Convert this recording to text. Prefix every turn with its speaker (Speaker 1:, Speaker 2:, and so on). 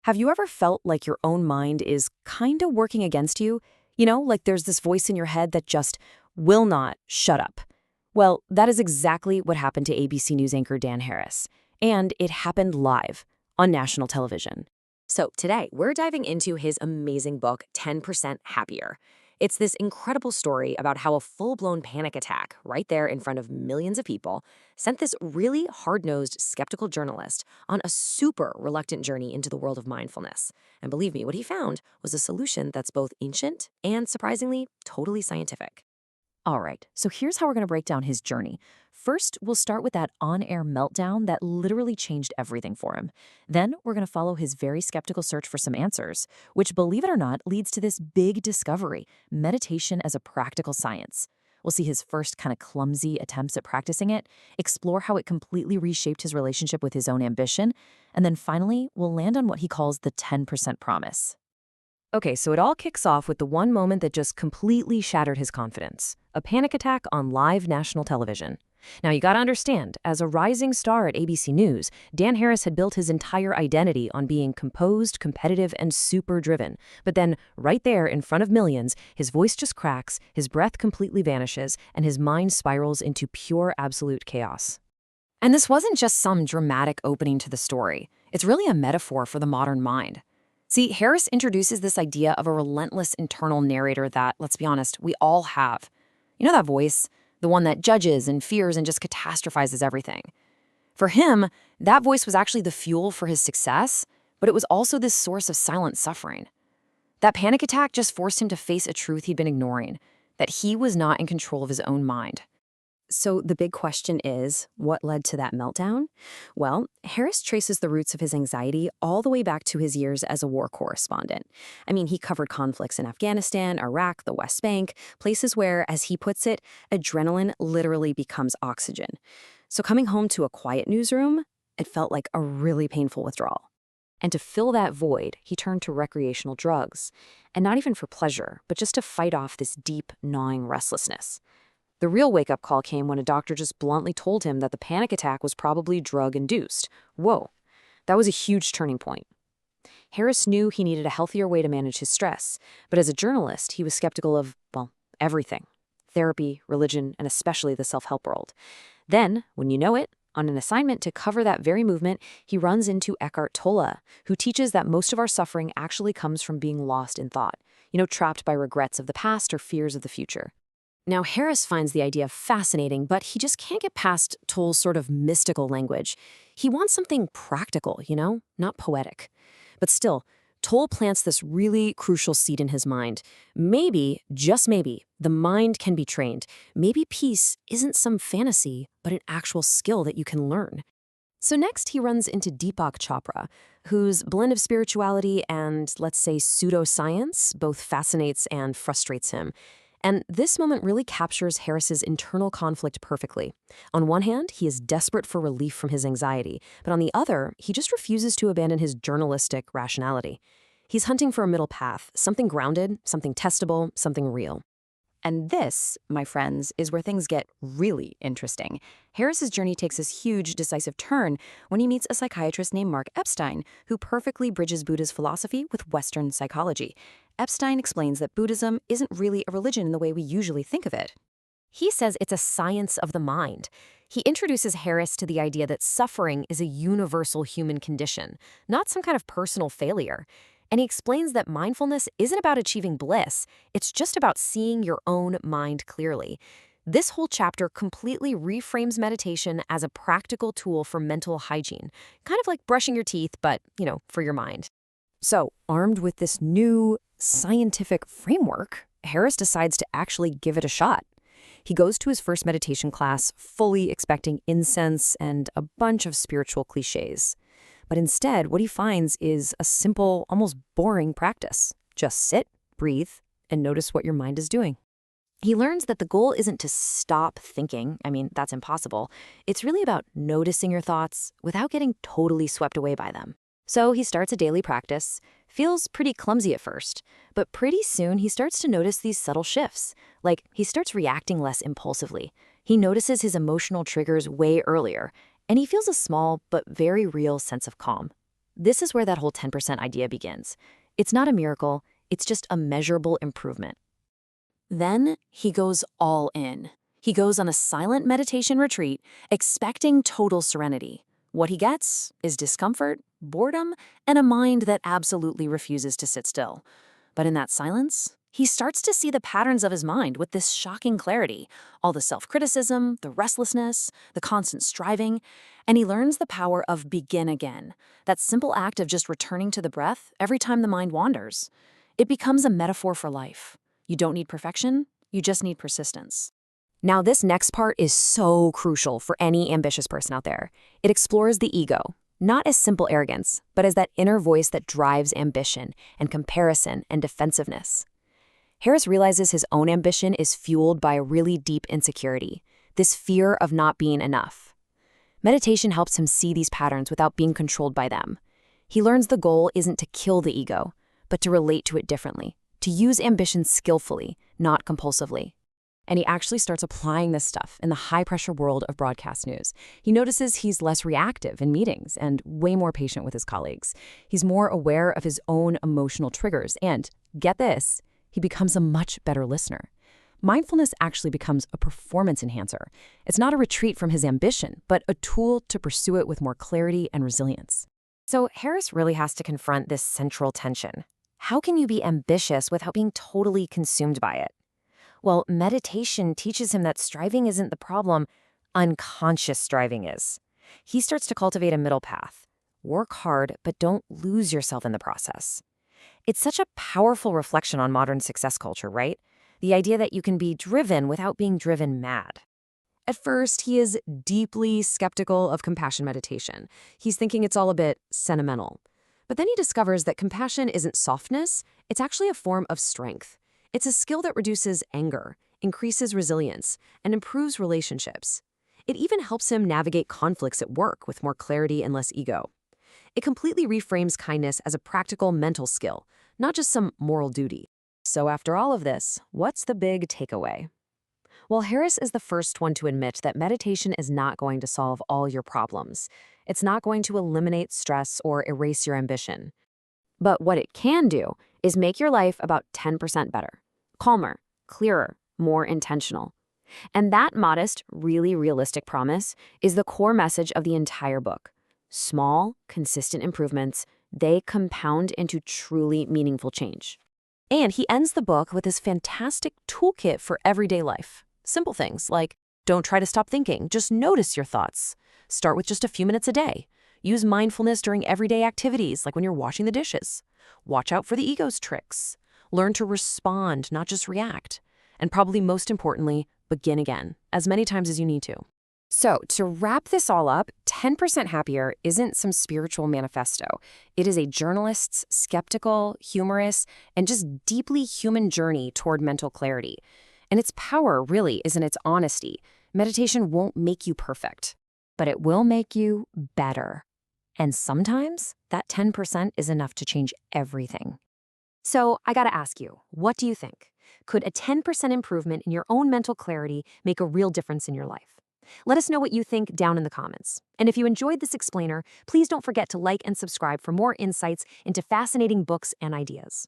Speaker 1: Have you ever felt like your own mind is kinda working against you? Like there's this voice in your head that just will not shut up. Well, that is exactly what happened to ABC News anchor Dan Harris. And it happened live on national television. So today, we're diving into his amazing book, 10% Happier. It's this incredible story about how a full-blown panic attack, right there in front of millions of people, sent this really hard-nosed, skeptical journalist on a super reluctant journey into the world of mindfulness. And believe me, what he found was a solution that's both ancient and, surprisingly, totally scientific. All right, so here's how we're going to break down his journey. First, we'll start with that on-air meltdown that literally changed everything for him. Then, we're going to follow his very skeptical search for some answers, which, believe it or not, leads to this big discovery: meditation as a practical science. We'll see his first kind of clumsy attempts at practicing it, explore how it completely reshaped his relationship with his own ambition, and then finally, we'll land on what he calls the 10% promise. Okay, so it all kicks off with the one moment that just completely shattered his confidence: a panic attack on live national television. Now, you gotta understand, as a rising star at ABC News, Dan Harris had built his entire identity on being composed, competitive, and super driven. But then, right there in front of millions, his voice just cracks, his breath completely vanishes, and his mind spirals into pure absolute chaos. And this wasn't just some dramatic opening to the story. It's really a metaphor for the modern mind. See, Harris introduces this idea of a relentless internal narrator that, let's be honest, we all have. You know that voice? The one that judges and fears and just catastrophizes everything. For him, that voice was actually the fuel for his success, but it was also this source of silent suffering. That panic attack just forced him to face a truth he'd been ignoring: that he was not in control of his own mind. So the big question is, what led to that meltdown? Well, Harris traces the roots of his anxiety all the way back to his years as a war correspondent. I mean, he covered conflicts in Afghanistan, Iraq, the West Bank, places where, as he puts it, adrenaline literally becomes oxygen. So coming home to a quiet newsroom, it felt like a really painful withdrawal. And to fill that void, he turned to recreational drugs. And not even for pleasure, but just to fight off this deep, gnawing restlessness. The real wake-up call came when a doctor just bluntly told him that the panic attack was probably drug-induced. Whoa, that was a huge turning point. Harris knew he needed a healthier way to manage his stress, but as a journalist, he was skeptical of, well, everything: therapy, religion, and especially the self-help world. Then, when you know it, on an assignment to cover that very movement, he runs into Eckhart Tolle, who teaches that most of our suffering actually comes from being lost in thought, trapped by regrets of the past or fears of the future. Now, Harris finds the idea fascinating, but he just can't get past Tolle's sort of mystical language. He wants something practical, not poetic. But still, Tolle plants this really crucial seed in his mind. Maybe, just maybe, the mind can be trained. Maybe peace isn't some fantasy, but an actual skill that you can learn. So next, he runs into Deepak Chopra, whose blend of spirituality and, let's say, pseudoscience both fascinates and frustrates him. And this moment really captures Harris's internal conflict perfectly. On one hand, he is desperate for relief from his anxiety, but on the other, he just refuses to abandon his journalistic rationality. He's hunting for a middle path, something grounded, something testable, something real. And this, my friends, is where things get really interesting. Harris's journey takes this huge, decisive turn when he meets a psychiatrist named Mark Epstein, who perfectly bridges Buddha's philosophy with Western psychology. Epstein explains that Buddhism isn't really a religion in the way we usually think of it. He says it's a science of the mind. He introduces Harris to the idea that suffering is a universal human condition, not some kind of personal failure. And he explains that mindfulness isn't about achieving bliss, it's just about seeing your own mind clearly. This whole chapter completely reframes meditation as a practical tool for mental hygiene, kind of like brushing your teeth, but, for your mind. So, armed with this new scientific framework, Harris decides to actually give it a shot. He goes to his first meditation class fully expecting incense and a bunch of spiritual cliches. But instead, what he finds is a simple, almost boring practice. Just sit, breathe, and notice what your mind is doing. He learns that the goal isn't to stop thinking. I mean, that's impossible. It's really about noticing your thoughts without getting totally swept away by them. So he starts a daily practice, feels pretty clumsy at first, but pretty soon he starts to notice these subtle shifts. Like, he starts reacting less impulsively. He notices his emotional triggers way earlier, and he feels a small but very real sense of calm. This is where that whole 10% idea begins. It's not a miracle, it's just a measurable improvement. Then he goes all in. He goes on a silent meditation retreat, expecting total serenity. What he gets is discomfort, boredom, and a mind that absolutely refuses to sit still. But in that silence, he starts to see the patterns of his mind with this shocking clarity, all the self-criticism, the restlessness, the constant striving, and he learns the power of begin again, that simple act of just returning to the breath every time the mind wanders. It becomes a metaphor for life. You don't need perfection, you just need persistence. Now, this next part is so crucial for any ambitious person out there. It explores the ego, not as simple arrogance, but as that inner voice that drives ambition and comparison and defensiveness. Harris realizes his own ambition is fueled by a really deep insecurity, this fear of not being enough. Meditation helps him see these patterns without being controlled by them. He learns the goal isn't to kill the ego, but to relate to it differently, to use ambition skillfully, not compulsively. And he actually starts applying this stuff in the high-pressure world of broadcast news. He notices he's less reactive in meetings and way more patient with his colleagues. He's more aware of his own emotional triggers and, get this, he becomes a much better listener. Mindfulness actually becomes a performance enhancer. It's not a retreat from his ambition, but a tool to pursue it with more clarity and resilience. So Harris really has to confront this central tension. How can you be ambitious without being totally consumed by it? Well, meditation teaches him that striving isn't the problem, unconscious striving is. He starts to cultivate a middle path. Work hard, but don't lose yourself in the process. It's such a powerful reflection on modern success culture, right? The idea that you can be driven without being driven mad. At first, he is deeply skeptical of compassion meditation. He's thinking it's all a bit sentimental. But then he discovers that compassion isn't softness, it's actually a form of strength. It's a skill that reduces anger, increases resilience, and improves relationships. It even helps him navigate conflicts at work with more clarity and less ego. It completely reframes kindness as a practical mental skill, not just some moral duty. So after all of this, what's the big takeaway? Well, Harris is the first one to admit that meditation is not going to solve all your problems. It's not going to eliminate stress or erase your ambition. But what it can do is make your life about 10% better, calmer, clearer, more intentional. And that modest, really realistic promise is the core message of the entire book. Small, consistent improvements, they compound into truly meaningful change. And he ends the book with this fantastic toolkit for everyday life. Simple things like, don't try to stop thinking, just notice your thoughts. Start with just a few minutes a day. Use mindfulness during everyday activities, like when you're washing the dishes. Watch out for the ego's tricks. Learn to respond, not just react. And probably most importantly, begin again, as many times as you need to. So, to wrap this all up, 10% Happier isn't some spiritual manifesto. It is a journalist's skeptical, humorous, and just deeply human journey toward mental clarity. And its power really is in its honesty. Meditation won't make you perfect, but it will make you better. And sometimes that 10% is enough to change everything. So I gotta ask you, what do you think? Could a 10% improvement in your own mental clarity make a real difference in your life? Let us know what you think down in the comments. And if you enjoyed this explainer, please don't forget to like and subscribe for more insights into fascinating books and ideas.